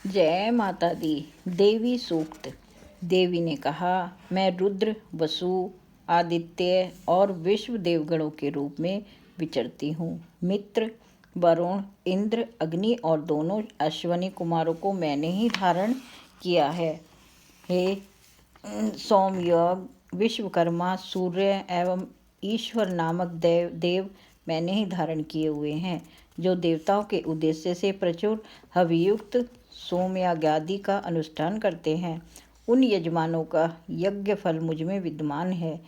जय माता दी। देवी सूक्त। देवी ने कहा, मैं रुद्र, वसु, आदित्य और विश्व देवगणों के रूप में विचरती हूँ। मित्र, वरुण, इंद्र, अग्नि और दोनों अश्वनी कुमारों को मैंने ही धारण किया है। हे सोमयोग, विश्वकर्मा, सूर्य एवं ईश्वर नामक देव मैंने ही धारण किए हुए हैं, जो देवताओं के उद्देश्य से प्रचुर हवियुक्त सोमयागादि का अनुष्ठान करते हैं। उन यजमानों का यज्ञ फल मुझ में विद्यमान है।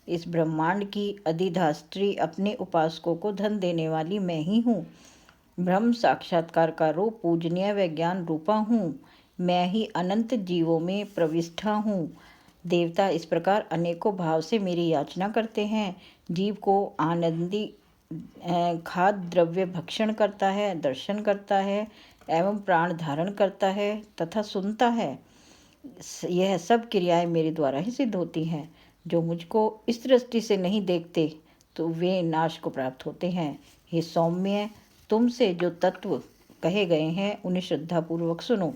इस ब्रह्मांड की अधिधात्री, अपने उपासकों को धन देने वाली मैं ही हूँ। ब्रह्म साक्षात्कार का रूप पूजनीय व ज्ञान रूपा हूँ। मैं ही अनंत जीवों में प्रविष्ठा हूँ। देवता इस प्रकार अनेकों भाव से मेरी याचना करते हैं। जीव को आनंदी खाद्य द्रव्य भक्षण करता है, दर्शन करता है एवं प्राण धारण करता है तथा सुनता है। यह सब क्रियाएं मेरे द्वारा ही सिद्ध होती हैं। जो मुझको इस दृष्टि से नहीं देखते तो वे नाश को प्राप्त होते हैं। हे सौम्य, तुमसे जो तत्व कहे गए हैं उन्हें श्रद्धापूर्वक सुनो।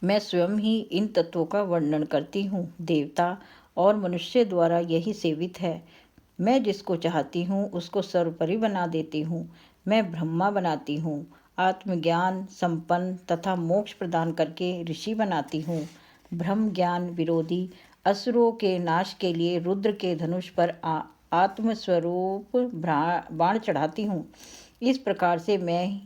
मैं स्वयं ही इन तत्वों का वर्णन करती हूँ। देवता और मनुष्य द्वारा यही सेवित है। मैं जिसको चाहती हूँ उसको सर्वोपरि बना देती हूँ। मैं ब्रह्मा बनाती हूँ, आत्मज्ञान संपन्न तथा मोक्ष प्रदान करके ऋषि बनाती हूँ। ब्रह्म ज्ञान विरोधी असुरों के नाश के लिए रुद्र के धनुष पर आत्मस्वरूप बाण चढ़ाती हूँ। इस प्रकार से मैं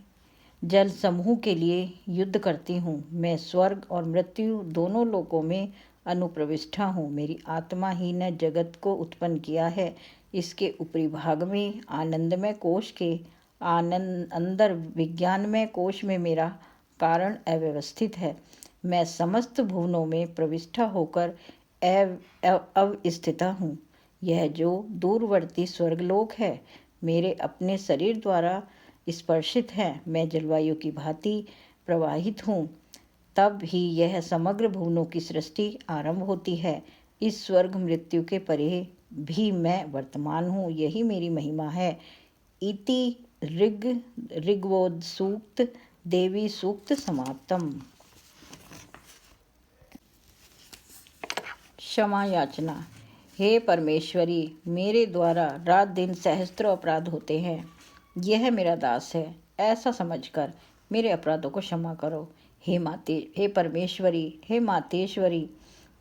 जल समूह के लिए युद्ध करती हूँ। मैं स्वर्ग और मृत्यु दोनों लोकों में अनुप्रविष्ठा हूँ। मेरी आत्मा ही ने जगत को उत्पन्न किया है। इसके ऊपरी भाग में आनंदमय कोश के अंदर विज्ञानमय कोश में मेरा कारण अव्यवस्थित है। मैं समस्त भुवनों में प्रविष्ठा होकर अवस्थिता हूँ। यह जो दूरवर्ती स्वर्गलोक है मेरे अपने शरीर द्वारा स्पर्शित है। मैं जलवायु की भांति प्रवाहित हूँ, तब ही यह समग्र भुवनों की सृष्टि आरंभ होती है। इस स्वर्ग मृत्यु के परे भी मैं वर्तमान हूँ। यही मेरी महिमा है। इति ऋग्वेद सूक्त देवी सूक्त समाप्तम। क्षमा याचना। हे परमेश्वरी, मेरे द्वारा रात दिन सहस्त्रों अपराध होते हैं। यह मेरा दास है, ऐसा समझकर मेरे अपराधों को क्षमा करो। हे परमेश्वरी, हे मातेश्वरी,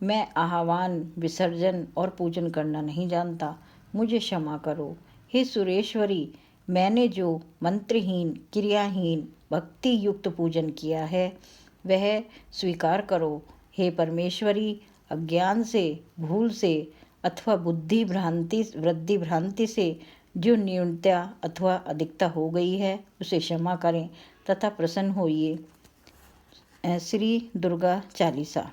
मैं आह्वान, विसर्जन और पूजन करना नहीं जानता, मुझे क्षमा करो। हे सुरेश्वरी, मैंने जो मंत्रहीन, क्रियाहीन, भक्ति युक्त पूजन किया है वह स्वीकार करो। हे परमेश्वरी, अज्ञान से, भूल से अथवा वृद्धि भ्रांति से जो न्यूनता अथवा अधिकता हो गई है उसे क्षमा करें तथा प्रसन्न होइए। श्री दुर्गा चालीसा।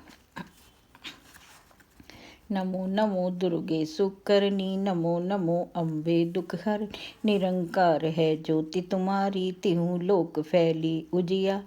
नमो नमो दुर्गे सुकरनी, नमो नमो अम्बे दुखहर। निरंकार है ज्योति तुम्हारी, तिहु लोक फैली उजिया।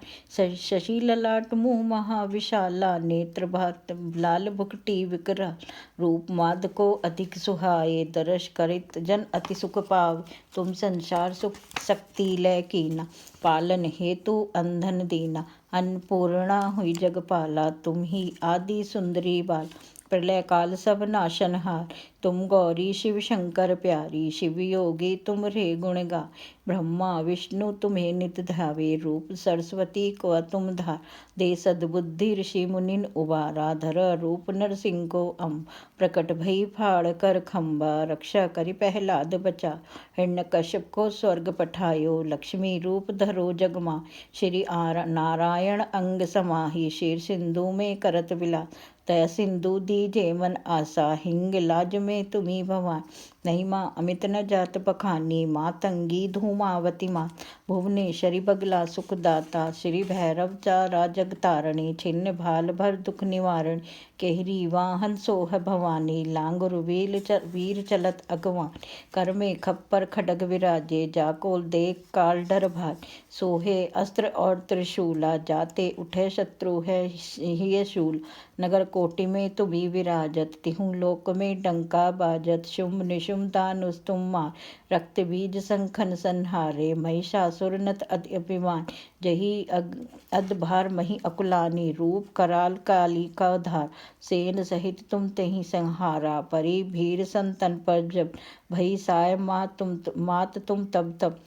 शशि ललाट मुँह महाविशाला, नेत्र भात लाल भुकटी विकराल। रूप माद को अधिक सुहाए, दर्श करित जन अति सुख पाव। तुम संसार सुख शक्ति लय कीना, पालन हेतु अंधन दीना। अन्नपूर्णा हुई जगपाला, तुम ही आदि सुंदरी बाल। प्रलय काल सब नाशनहार, तुम गौरी शिव शंकर प्यारी। शिव योगी तुम रे गुण गा, ब्रह्मा विष्णु तुम्हें नित धावे। रूप सरस्वती को तुम धार, दे सद्बुद्धि ऋषि मुनिन उबारा। धर रूप नरसिंह को अम्ब, प्रकट भई फाड़ कर खम्बा। रक्षा करि प्रहलाद बचा, हिरण्यकश्यप को स्वर्ग पठायो। लक्ष्मी रूप धरो जगमा, श्री नारायण अंग समाही। शीर सिंधु में करत विलास, तय सिंधु दीजे मन आशा। हिंग लाज में तुम्ही भवान, नहीं माँ अमित न जात बखानी। मातंगी धूमावती माँ, भुवनेश्वरी बगला सुखदाता। श्री भैरव चारा जग तारणी, छिन्न भाल भर दुख निवारण। केहरी वाहन सोह भवानी, लांगुर वीर चलत अगवान। कर में खप्पर खडग विराजे, जाकोल देख काल डर भाग। सोहे अस्त्र और त्रिशूला, जाते उठे शत्रु है ही शूल। नगर कोटि में तुम्ही विराजत, तिहु लोक में डंका बाजत। शुंभ निशुंभ मृत्युम दानुस्तुम मार, रक्त बीज संखन संहारे, महिषासुर नत अति अभिमान, जही अधभार मही अकुलानी, रूप कराल काली का धार, सेन सहित तुम तेहि संहारा, परी भीर संतन पर जब, भई साय मात तुम तब तब,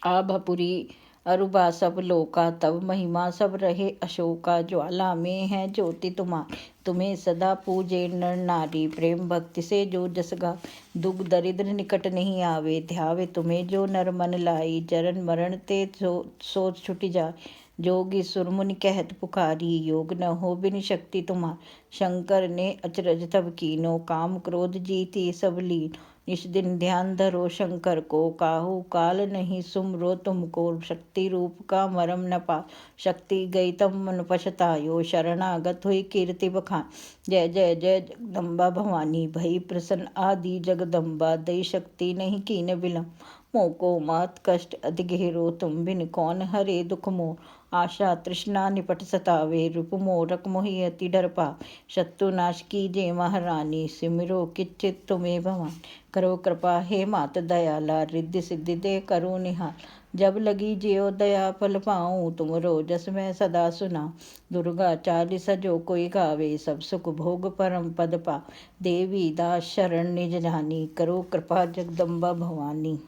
आभपुरी अरुबा सब लोका, तब महिमा सब रहे अशोका, ज्वाला में है ज्योति तुम्हार, तुम्हें सदा पूजे नर नारी, प्रेम भक्ति से जो जस गा, दुख दरिद्र निकट नहीं आवे, ध्यावे तुम्हें जो नर मन लाई, जरन मरण ते सोच छुट जाए, जोगी सुरमुनि कहत पुकारी, योग न हो बिन शक्ति तुम्हार, शंकर ने अचरज तब कीनो, काम क्रोध जीती सब लीन, इस दिन ध्यान धरो शंकर को, काहू काल नहीं सुमरो तुमको, शक्ति रूप का मरम न पा, शक्ति गई तब मन पछतायो, शरणागत हुई कीर्ति बखान, जय जय जय जगदम्बा भवानी, भई प्रसन्न आदि जगदम्बा, दई शक्ति नहीं कीन विलम, मोको मात कष्ट अति घेरो, तुम बिन कौन हरे दुख मोर, आशा तृष्णा निपट सतावे, रूप मोरक मोहि अति डर पा, शत्रु नाश कीजे महारानी, सिमरो किच्चित तुम्हें भवान, करो कृपा हे मात दयाला, रिद्धि सिद्धि दे करो निहाल, जब लगी जियो दया फल पाऊँ, तुम रोजस में सदा सुना, दुर्गा चालीसा जो कोई गावे, सब सुख भोग परम पद पा, देवी दास शरण निज जानी, करो कृपा जगदम्बा भवानी।